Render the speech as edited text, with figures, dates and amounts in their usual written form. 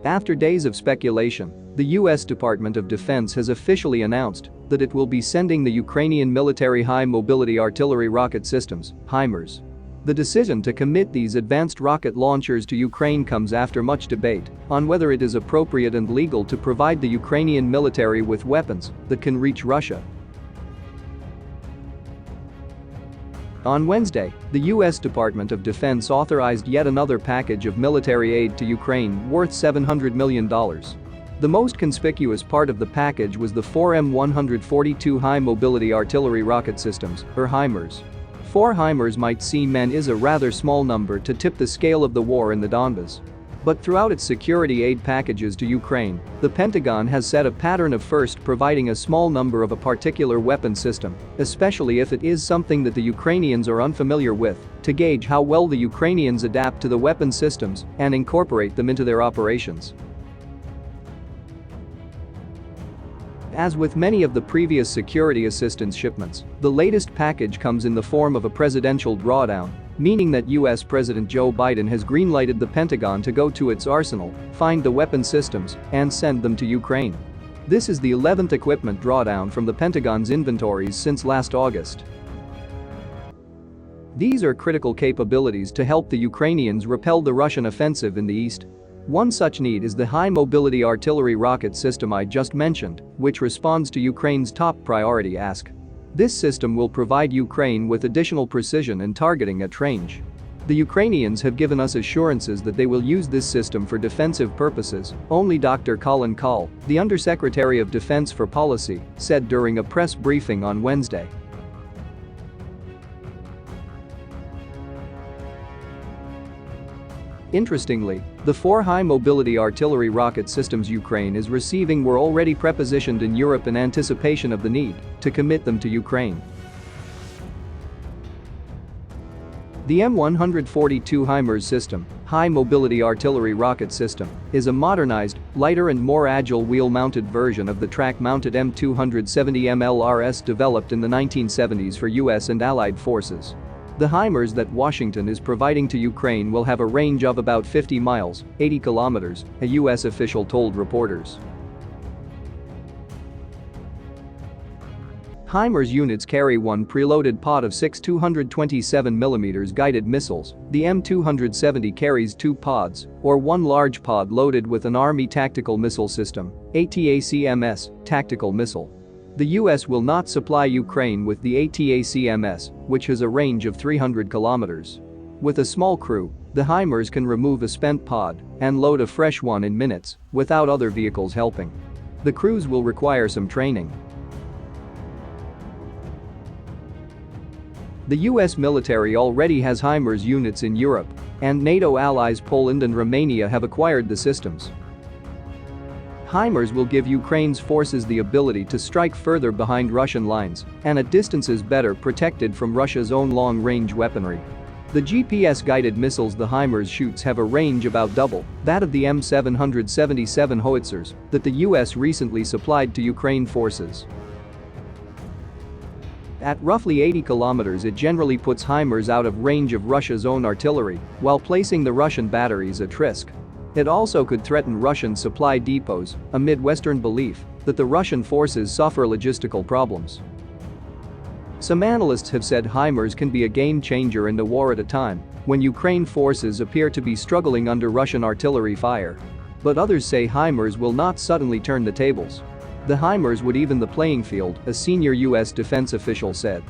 After days of speculation, the U.S. Department of Defense has officially announced that it will be sending the Ukrainian military high-mobility artillery rocket systems, Himars. The decision to commit these advanced rocket launchers to Ukraine comes after much debate on whether it is appropriate and legal to provide the Ukrainian military with weapons that can reach Russia. On Wednesday, the U.S. Department of Defense authorized yet another package of military aid to Ukraine worth $700 million. The most conspicuous part of the package was the 4 M142 high-mobility artillery rocket systems, or Himars. 4 Himars might seem and is a rather small number to tip the scale of the war in the Donbas. But throughout its security aid packages to Ukraine, the Pentagon has set a pattern of first providing a small number of a particular weapon system, especially if it is something that the Ukrainians are unfamiliar with, to gauge how well the Ukrainians adapt to the weapon systems and incorporate them into their operations. As with many of the previous security assistance shipments, the latest package comes in the form of a presidential drawdown, meaning that U.S. President Joe Biden has green-lighted the Pentagon to go to its arsenal, find the weapon systems, and send them to Ukraine. This is the 11th equipment drawdown from the Pentagon's inventories since last August. These are critical capabilities to help the Ukrainians repel the Russian offensive in the east. One such need is the high-mobility artillery rocket system I just mentioned, which responds to Ukraine's top priority ask. This system will provide Ukraine with additional precision and targeting at range. The Ukrainians have given us assurances that they will use this system for defensive purposes, only Dr. Colin Kahl, the Undersecretary of Defense for Policy, said during a press briefing on Wednesday. Interestingly, the 4 high-mobility artillery rocket systems Ukraine is receiving were already prepositioned in Europe in anticipation of the need to commit them to Ukraine. The M142 Himars system, high-mobility artillery rocket system, is a modernized, lighter and more agile wheel-mounted version of the track-mounted M270 MLRS developed in the 1970s for US and Allied forces. The Himars that Washington is providing to Ukraine will have a range of about 50 miles, 80 kilometers, a U.S. official told reporters. Himars units carry one preloaded pod of 6 227mm guided missiles. The M270 carries 2 pods, or one large pod loaded with an Army tactical missile system, ATACMS, tactical missile. The U.S. will not supply Ukraine with the ATACMS, which has a range of 300 kilometers. With a small crew, the Himars can remove a spent pod and load a fresh one in minutes without other vehicles helping. The crews will require some training. The U.S. military already has Himars units in Europe, and NATO allies Poland and Romania have acquired the systems. Himars will give Ukraine's forces the ability to strike further behind Russian lines and at distances better protected from Russia's own long-range weaponry. The GPS-guided missiles the Himars shoots have a range about double that of the M777 howitzers that the U.S. recently supplied to Ukraine forces. At roughly 80 kilometers, it generally puts Himars out of range of Russia's own artillery while placing the Russian batteries at risk. It also could threaten Russian supply depots amid Western belief that the Russian forces suffer logistical problems. Some analysts have said Himars can be a game-changer in the war at a time when Ukraine forces appear to be struggling under Russian artillery fire. But others say Himars will not suddenly turn the tables. The Himars would even the playing field, a senior U.S. defense official said.